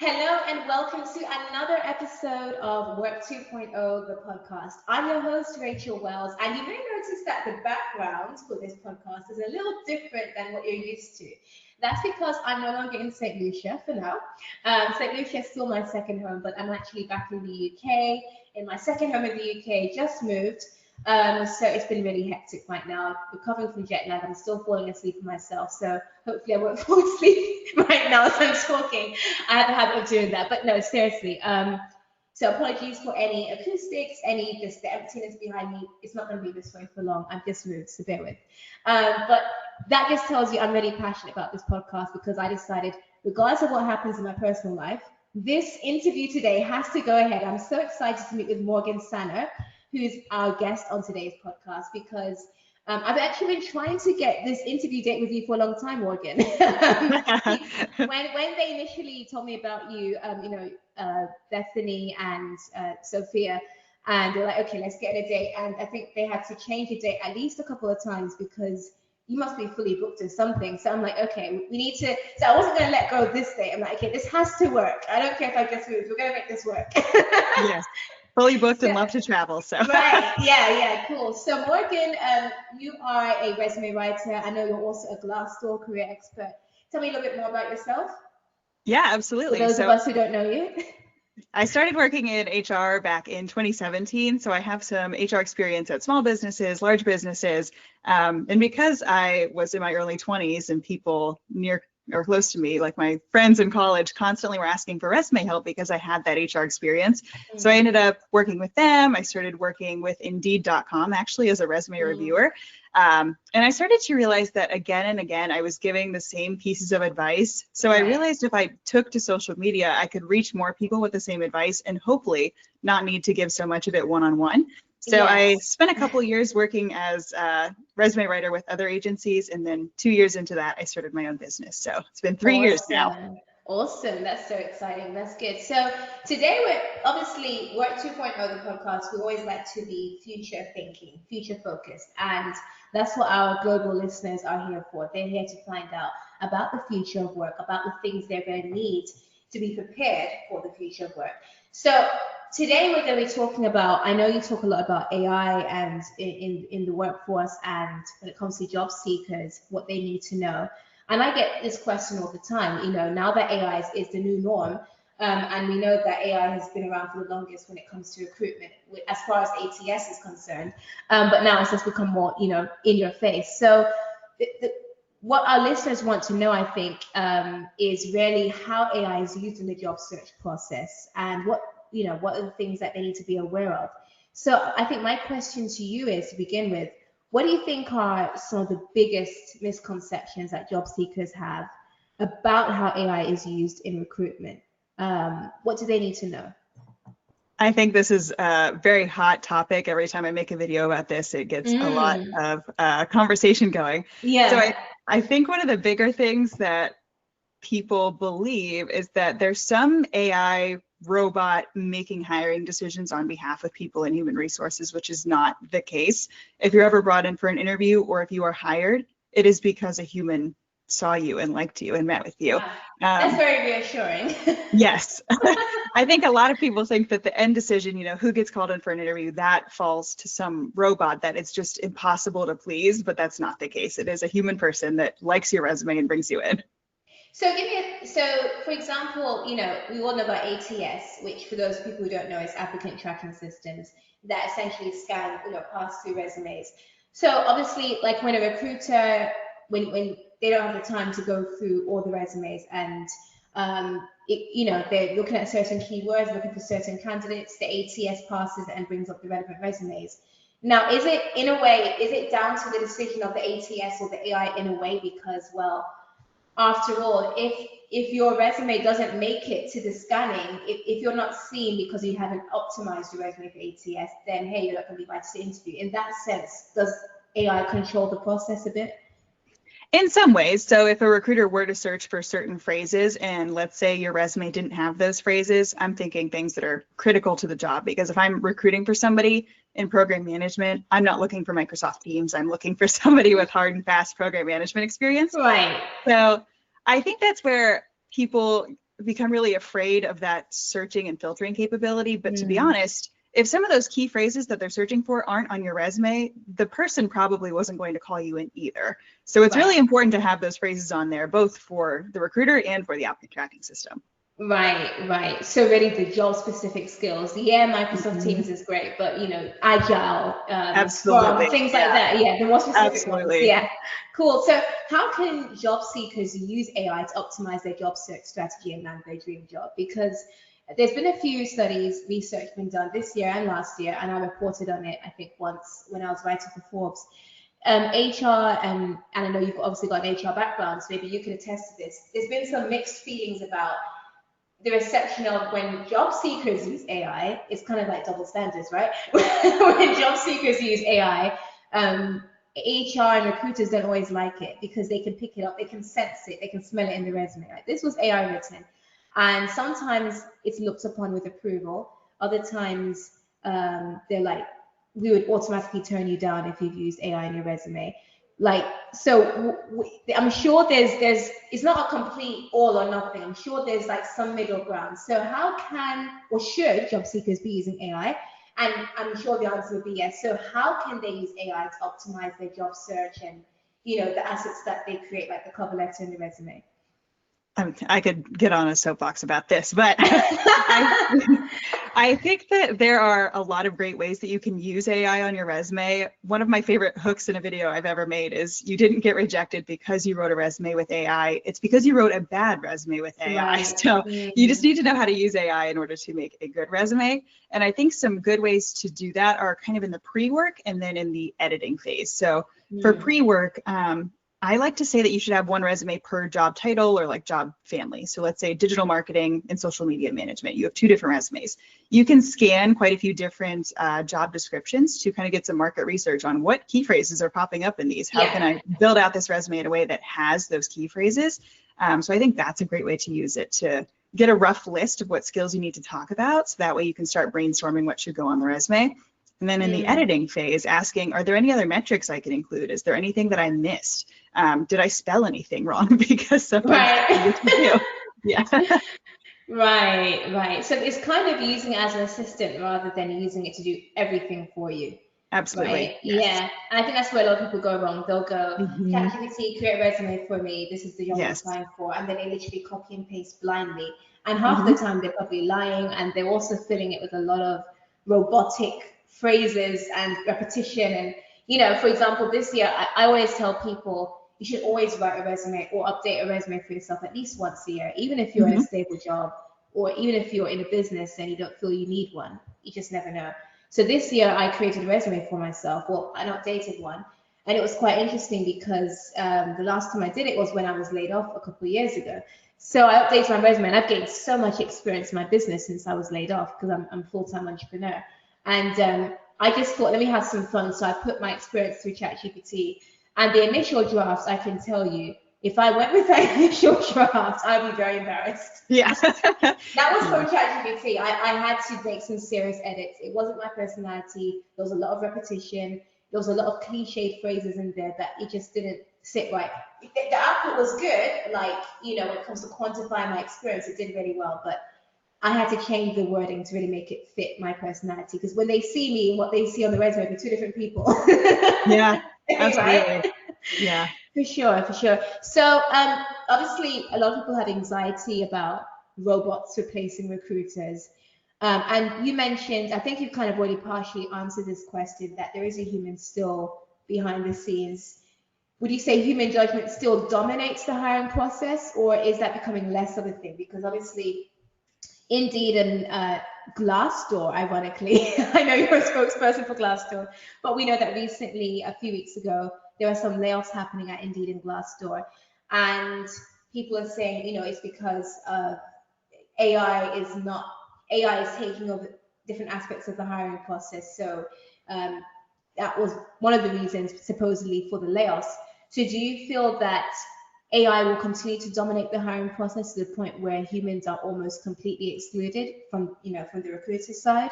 Hello and welcome to another episode of Work 2.0, the podcast. I'm your host, Rachel Wells, and you may notice that the background for this podcast is a little different than what you're used to. That's because I'm no longer in St. Lucia for now. St. Lucia is still my second home, but I'm actually back in the UK, in my second home in the UK, just moved. So it's been really hectic right now. Recovering from jet lag, I'm still falling asleep myself. So hopefully I won't fall asleep right now as I'm talking. I have a habit of doing that, but no, seriously. So apologies for any acoustics, any just the emptiness behind me. It's not going to be this way for long. I've just moved, so bear with. But that just tells you I'm really passionate about this podcast because I decided, regardless of what happens in my personal life, this interview today has to go ahead. I'm so excited to meet with Morgan Sanner, who's our guest on today's podcast, because I've actually been trying to get this interview date with you for a long time, Morgan. when they initially told me about you, Bethany and Sophia, and they're like, okay, let's get a date. And I think they had to change the date at least a couple of times because you must be fully booked or something. So I'm like, okay, we need to. So I wasn't going to let go of this date. I'm like, okay, this has to work. I don't care if I just move. We're going to make this work. Yes. Fully booked and love to travel. So right, yeah, cool. So Morgan, you are a resume writer. I know you're also a Glassdoor career expert. Tell me a little bit more about yourself. Yeah, absolutely. For those of us who don't know you. I started working in HR back in 2017, so I have some HR experience at small businesses, large businesses, and because I was in my early 20s and people near or close to me, like my friends in college, constantly were asking for resume help because I had that HR experience. So I ended up working with them. I started working with Indeed.com actually as a resume reviewer. And I started to realize that again and again, I was giving the same pieces of advice. So I realized if I took to social media, I could reach more people with the same advice and hopefully not need to give so much of it one-on-one. So I spent a couple of years working as a resume writer with other agencies, and then 2 years into that, I started my own business. So it's been 3 years now. Awesome. That's so exciting. That's good. So today we're obviously Work 2.0, the podcast. We always like to be future thinking, future focused. And that's what our global listeners are here for. They're here to find out about the future of work, about the things they're going to need to be prepared for the future of work. So today we're going to be talking about, I know you talk a lot about AI and in the workforce and when it comes to job seekers, what they need to know. And I get this question all the time, now that AI is the new norm, and we know that AI has been around for the longest when it comes to recruitment, as far as ATS is concerned, but now it's just become more, in your face. So what our listeners want to know, I think, is really how AI is used in the job search process and what are the things that they need to be aware of. So I think my question to you is, to begin with, what do you think are some of the biggest misconceptions that job seekers have about how AI is used in recruitment? What do they need to know? I think this is a very hot topic. Every time I make a video about this, it gets a lot of conversation going. Yeah. So I think one of the bigger things that people believe is that there's some AI robot making hiring decisions on behalf of people in human resources, which is not the case. If you're ever brought in for an interview or if you are hired, it is because a human saw you and liked you and met with you. That's very reassuring. Yes. I think a lot of people think that the end decision, who gets called in for an interview, that falls to some robot that it's just impossible to please, but that's not the case. It is a human person that likes your resume and brings you in. So for example, we all know about ATS, which for those people who don't know is applicant tracking systems that essentially scan, pass through resumes. So obviously, like when a recruiter, when they don't have the time to go through all the resumes and, they're looking at certain keywords, looking for certain candidates, the ATS passes and brings up the relevant resumes. Now, is it down to the decision of the ATS or the AI in a way? Because, well, after all, if your resume doesn't make it to the scanning, if you're not seen because you haven't optimized your resume for ATS, then hey, you're not going to be invited to the interview. In that sense, does AI control the process a bit? In some ways. So if a recruiter were to search for certain phrases and let's say your resume didn't have those phrases, I'm thinking things that are critical to the job, because if I'm recruiting for somebody in program management, I'm not looking for Microsoft Teams. I'm looking for somebody with hard and fast program management experience. Right. So I think that's where people become really afraid of that searching and filtering capability. But to be honest, if some of those key phrases that they're searching for aren't on your resume, the person probably wasn't going to call you in either. So it's really important to have those phrases on there, both for the recruiter and for the applicant tracking system. Right. So really the job specific skills. Yeah, Microsoft Teams is great, but Agile, Scrum, things like that. Yeah, the more specific ones. Yeah. Cool. So how can job seekers use AI to optimize their job search strategy and land their dream job? Because there's been a few research been done this year and last year, and I reported on it, I think, once when I was writing for Forbes. HR, and I know you've obviously got an HR background, so maybe you can attest to this. There's been some mixed feelings about the reception of when job seekers use AI. It's kind of like double standards, right? When job seekers use AI, HR and recruiters don't always like it because they can pick it up, they can sense it, they can smell it in the resume. Like, this was AI written. And sometimes it's looked upon with approval. Other times they're like, we would automatically turn you down if you've used AI in your resume. Like, so I'm sure there's it's not a complete all or nothing. I'm sure there's like some middle ground. So how can or should job seekers be using AI? And I'm sure the answer would be yes. So how can they use AI to optimize their job search and, the assets that they create, like the cover letter and the resume? I could get on a soapbox about this, but I think that there are a lot of great ways that you can use AI on your resume. One of my favorite hooks in a video I've ever made is you didn't get rejected because you wrote a resume with AI. It's because you wrote a bad resume with AI. Right. So you just need to know how to use AI in order to make a good resume. And I think some good ways to do that are kind of in the pre-work and then in the editing phase. So for pre-work, I like to say that you should have one resume per job title or like job family. So let's say digital marketing and social media management. You have 2 different resumes. You can scan quite a few different job descriptions to kind of get some market research on what key phrases are popping up in these. How can I build out this resume in a way that has those key phrases? So I think that's a great way to use it, to get a rough list of what skills you need to talk about. So that way you can start brainstorming what should go on the resume. And then in the editing phase, asking, are there any other metrics I can include? Is there anything that I missed? Did I spell anything wrong? Because sometimes you do. Yeah. Right. So it's kind of using it as an assistant rather than using it to do everything for you. Absolutely. Right? Yes. Yeah. And I think that's where a lot of people go wrong. They'll go, ChatGPT, create a resume for me. This is the job I'm applying for. And then they literally copy and paste blindly. And half the time they're probably lying, and they're also filling it with a lot of robotic phrases and repetition. And, for example, this year, I always tell people, you should always write a resume or update a resume for yourself at least once a year, even if you're in a stable job or even if you're in a business and you don't feel you need one. You just never know. So this year I created a resume for myself, well, an updated one. And it was quite interesting because the last time I did it was when I was laid off a couple of years ago. So I updated my resume, and I've gained so much experience in my business since I was laid off because I'm a full-time entrepreneur. And I just thought, let me have some fun. So I put my experience through ChatGPT. And the initial drafts, I can tell you, if I went with that initial draft, I'd be very embarrassed. Yeah. That was from ChatGPT. I had to make some serious edits. It wasn't my personality. There was a lot of repetition. There was a lot of cliched phrases in there that it just didn't sit right. The output was good, like, when it comes to quantifying my experience, it did really well. But I had to change the wording to really make it fit my personality. Because when they see me and what they see on the resume, they're 2 different people. Yeah. Absolutely. Right? Yeah. For sure. So obviously a lot of people have anxiety about robots replacing recruiters. And you mentioned, I think you've kind of already partially answered this question, that there is a human still behind the scenes. Would you say human judgment still dominates the hiring process, or is that becoming less of a thing? Because obviously Indeed and Glassdoor, ironically, I know you're a spokesperson for Glassdoor, but we know that recently, a few weeks ago, there were some layoffs happening at Indeed and Glassdoor, and people are saying, it's because AI is taking over different aspects of the hiring process. So that was one of the reasons supposedly for the layoffs. So do you feel that AI will continue to dominate the hiring process to the point where humans are almost completely excluded from the recruiter side?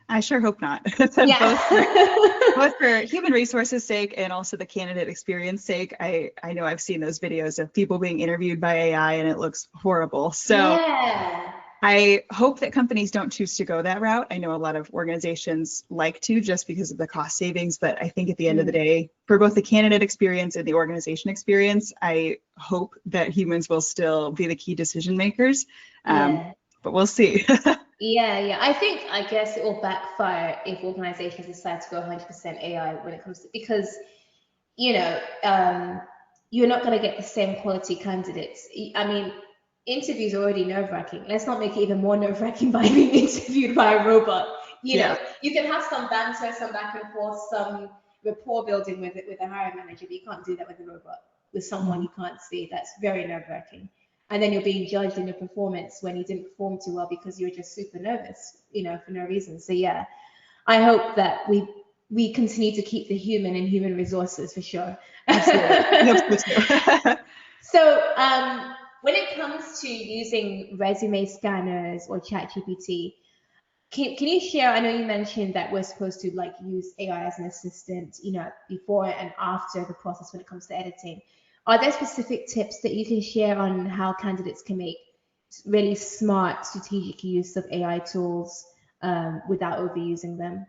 I sure hope not. both for, Yeah. both for human resources sake and also the candidate experience sake. I know I've seen those videos of people being interviewed by AI and it looks horrible. So Yeah. I hope that companies don't choose to go that route. I know a lot of organizations like to just because of the cost savings, but I think at the end of the Mm. day, for both the candidate experience and the organization experience, I hope that humans will still be the key decision makers. Yeah. But we'll see. Yeah. I guess it will backfire if organizations decide to go 100% AI when it comes to, because, you know, you're not going to get the same quality candidates. I mean, interviews are already nerve-wracking. Let's not make it even more nerve-wracking by being interviewed by a robot. You Yeah, know, you can have some banter, some back and forth, some rapport building with it with a hiring manager, but you can't do that with a robot, with someone Mhm. you can't see. That's very nerve-wracking. And then you're being judged in your performance when you didn't perform too well because you were just super nervous, for no reason. So yeah, I hope that we continue to keep the human in human resources for sure. Absolutely. I hope so too. So, when it comes to using resume scanners or ChatGPT, can you share? I know you mentioned that we're supposed to like use AI as an assistant, before and after the process when it comes to editing. Are there specific tips that you can share on how candidates can make really smart, strategic use of AI tools without overusing them?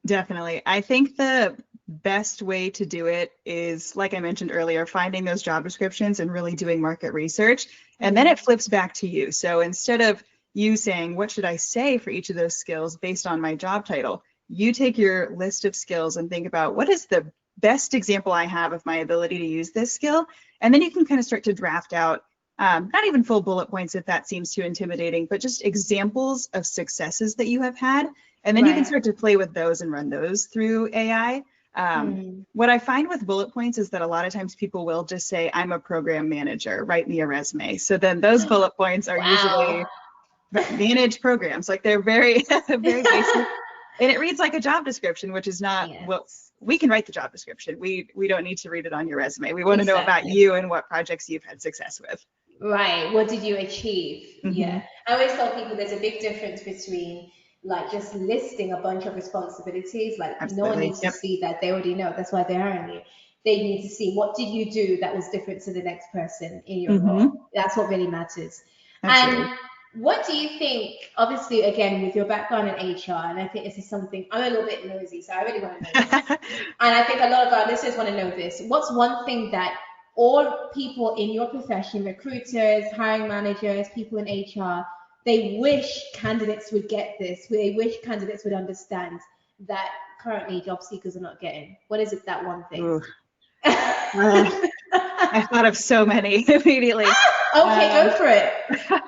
Definitely. I think the best way to do it is, like I mentioned earlier, finding those job descriptions and really doing market research. And then Mm. it flips back to you. So instead of you saying, what should I say for each of those skills based on my job title, you take your list of skills and think about what is the best example I have of my ability to use this skill. And then you can kind of start to draft out not even full bullet points if that seems too intimidating, but just examples of successes that you have had, and then you can Right. start to play with those and run those through AI. Mm. What I find with bullet points is that a lot of times people will just say, I'm a program manager, write me a resume. So then those bullet points are Wow. usually manage programs. Like they're very, very basic. And it reads like a job description, which is not what Yes. we can write the job description. We don't need to read it on your resume. We want to know about Exactly. you and what projects you've had success with. Right. What did you achieve? Yeah. Hmm. I always tell people there's a big difference between like just listing a bunch of responsibilities. Like no one Absolutely. needs to Yep. see that. They already know. That's why they're hiring you. They need to see what did you do that was different to the next person in your role. Hmm. That's what really matters. Absolutely. And what do you think, obviously, again, with your background in HR, and I think this is something I'm a little bit nosy, so I really want to know this. And I think a lot of our listeners want to know this. What's one thing that all people in your profession, recruiters, hiring managers, people in HR, they wish candidates would get this. They wish candidates would understand that currently job seekers are not getting. What is it, that one thing? Ooh. I thought of so many immediately. Okay, go Um, for it.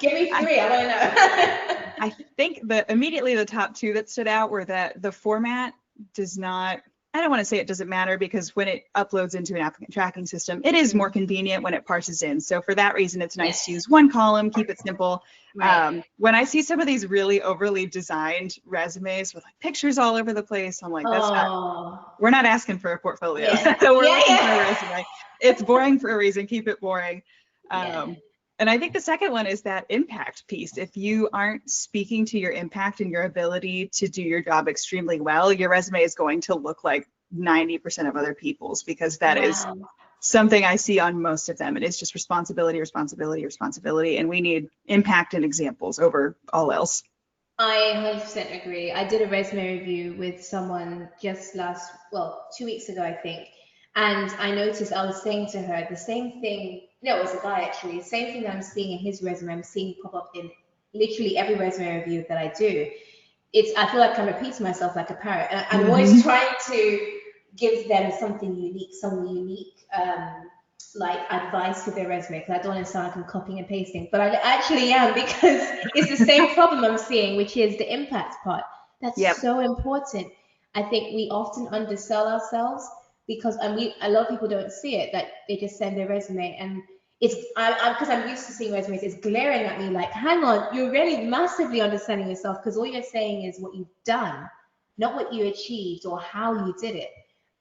Give me I, three. I want to know. I think that immediately the top two that stood out were that the format does not, I don't want to say it doesn't matter because when it uploads into an applicant tracking system, it is more Mm, convenient when it parses in. So for that reason, it's nice to yes, use one column, keep it simple. right. When I see some of these really overly designed resumes with like pictures all over the place, I'm like, Oh, we're not asking for a portfolio. yeah, We're yeah, looking for a yeah, resume. It's boring for a reason. Keep it boring. yeah. Um, and I think the second one is that impact piece. If you aren't speaking to your impact and your ability to do your job extremely well, your resume is going to look like 90% of other people's because that is Wow. something I see on most of them. It is just responsibility, responsibility, responsibility. And we need impact and examples over all else. I 100% agree. I did a resume review with someone just well, 2 weeks ago, I think. And I noticed I was saying to her the same thing. No, it was a guy actually. The same thing that I'm seeing in his resume, I'm seeing pop up in literally every resume review that I do. I feel like I'm repeating myself like a parrot. And I'm always Mhm. trying to give them something unique, some unique like advice for their resume because I don't want to sound like I'm copying and pasting, but I actually am because it's the same problem I'm seeing, which is the impact part. That's Yep. so important. I think we often undersell ourselves because, and a lot of people don't see it, that they just send their resume and because I'm used to seeing resumes, it's glaring at me like, hang on, you're really massively understanding yourself because all you're saying is what you've done, not what you achieved or how you did it.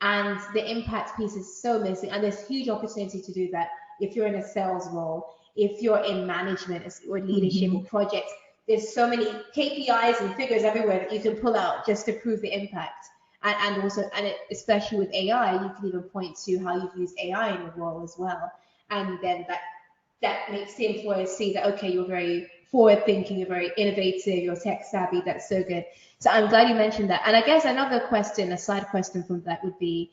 And the impact piece is so missing. And there's huge opportunity to do that if you're in a sales role, if you're in management or leadership or Mhm. projects. there's so many KPIs and figures everywhere that you can pull out just to prove the impact. And also, especially with AI, you can even point to how you've used AI in your role as well. And then that makes the employer see that, okay, you're very forward thinking, you're very innovative, you're tech savvy. That's so good. So I'm glad you mentioned that. And I guess another question, a side question from that would be,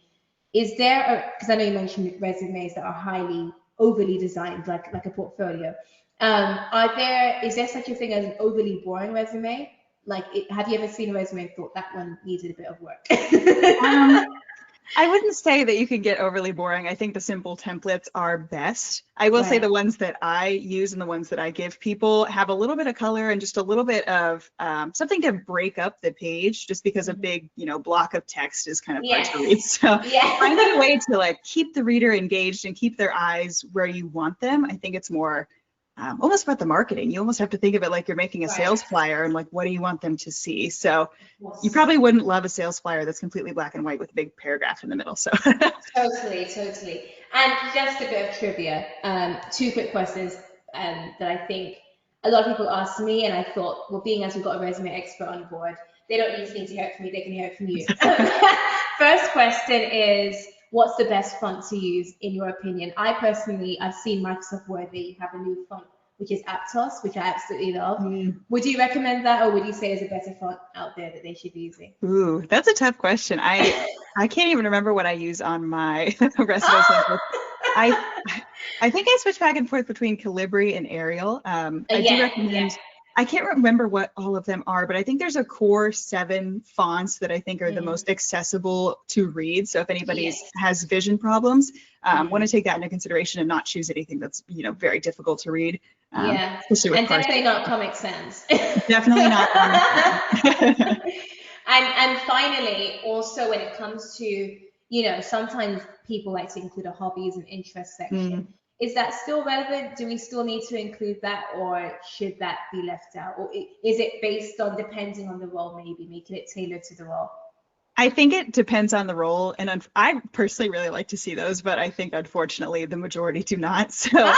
is there, because I know you mentioned resumes that are highly overly designed, like a portfolio. Is there such a thing as an overly boring resume? Like, have you ever seen a resume and thought that one needed a bit of work? I wouldn't say that you can get overly boring. I think the simple templates are best. I will say Right. the ones that I use and the ones that I give people have a little bit of color and just a little bit of something to break up the page, just because a big, block of text is kind of hard to read. So Yeah. finding a way to like keep the reader engaged and keep their eyes where you want them. I think it's more almost about the marketing. You almost have to think of it like you're making a Right. sales flyer and like, what do you want them to see? So Yes. you probably wouldn't love a sales flyer that's completely black and white with a big paragraph in the middle. So Totally. And just a bit of trivia. Two quick questions that I think a lot of people ask me, and I thought, well, being as we've got a resume expert on board, they don't just need to hear it from me, they can hear it from you. First question is, what's the best font to use in your opinion? I've seen Microsoft Word, they have a new font, which is Aptos, which I absolutely love. Would you recommend that, or would you say there's a better font out there that they should be using? Ooh, that's a tough question. I can't even remember what I use on my resume template. I think I switch back and forth between Calibri and Arial. I do recommend. I can't remember what all of them are, but I think there's a core 7 fonts that I think are the most accessible to read. So if anybody has vision problems, want to take that into consideration and not choose anything that's very difficult to read. Especially with and definitely not Comic Sans. Definitely not Comic Sans. And finally, also when it comes to, sometimes people like to include a hobbies and interest section. Is that still relevant? Do we still need to include that, or should that be left out? Or is it based on depending on the role, maybe making it tailored to the role? I think it depends on the role, and I personally really like to see those, but I think unfortunately the majority do not. So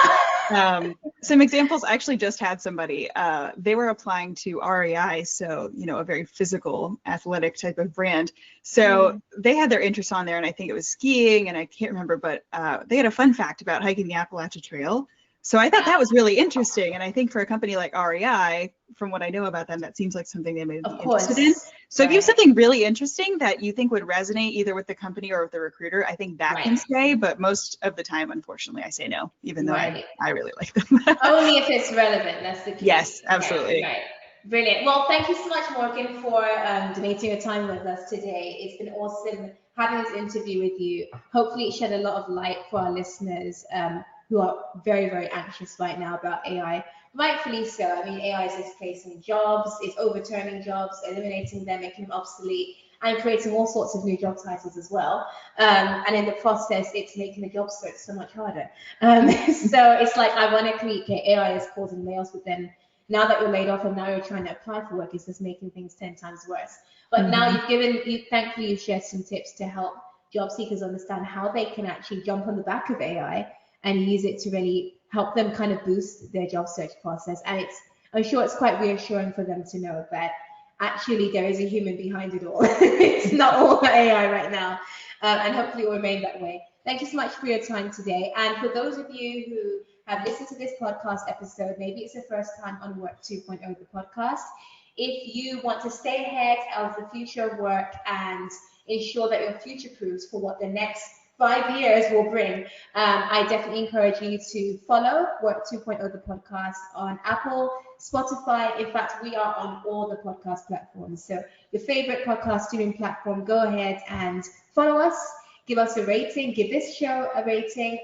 some examples, I actually just had somebody, they were applying to REI, so a very physical athletic type of brand. So they had their interests on there, and I think it was skiing, and I can't remember, but they had a fun fact about hiking the Appalachia Trail. So I thought that was really interesting, and I think for a company like REI, from what I know about them, that seems like something they may be interested in. So if you have something really interesting that you think would resonate either with the company or with the recruiter, I think that can stay. But most of the time, unfortunately, I say no, even though I really like them. Only if it's relevant. That's the key. Yes, absolutely. Right. Brilliant. Well, thank you so much, Morgan, for donating your time with us today. It's been awesome having this interview with you. Hopefully, it shed a lot of light for our listeners who are very, very anxious right now about AI. Rightfully so. I mean, AI is displacing jobs, it's overturning jobs, eliminating them, making them obsolete, and creating all sorts of new job titles as well. And in the process, it's making the job search so much harder. So it's like, ironically, AI is causing layoffs, but then now that you're laid off and now you're trying to apply for work, it's just making things 10 times worse. But now thankfully, you've shared some tips to help job seekers understand how they can actually jump on the back of AI and use it to really help them kind of boost their job search process. And I'm sure it's quite reassuring for them to know that actually there is a human behind it all. It's not all AI right now. And hopefully it will remain that way. Thank you so much for your time today. And for those of you who have listened to this podcast episode, maybe it's the first time on Work 2.0, the podcast. If you want to stay ahead of the future of work and ensure that you're future-proofed for what the next 5 years will bring, I definitely encourage you to follow Work 2.0, the podcast, on Apple, Spotify. In fact, we are on all the podcast platforms. So your favorite podcast streaming platform, go ahead and follow us, give us a rating, give this show a rating.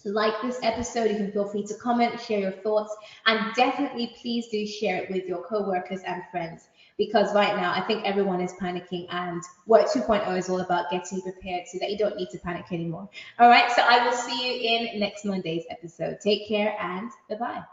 Like this episode, you can feel free to comment, share your thoughts, and definitely please do share it with your coworkers and friends, because right now I think everyone is panicking, and Work 2.0 is all about getting prepared so that you don't need to panic anymore. All right, so I will see you in next Monday's episode. Take care and bye-bye.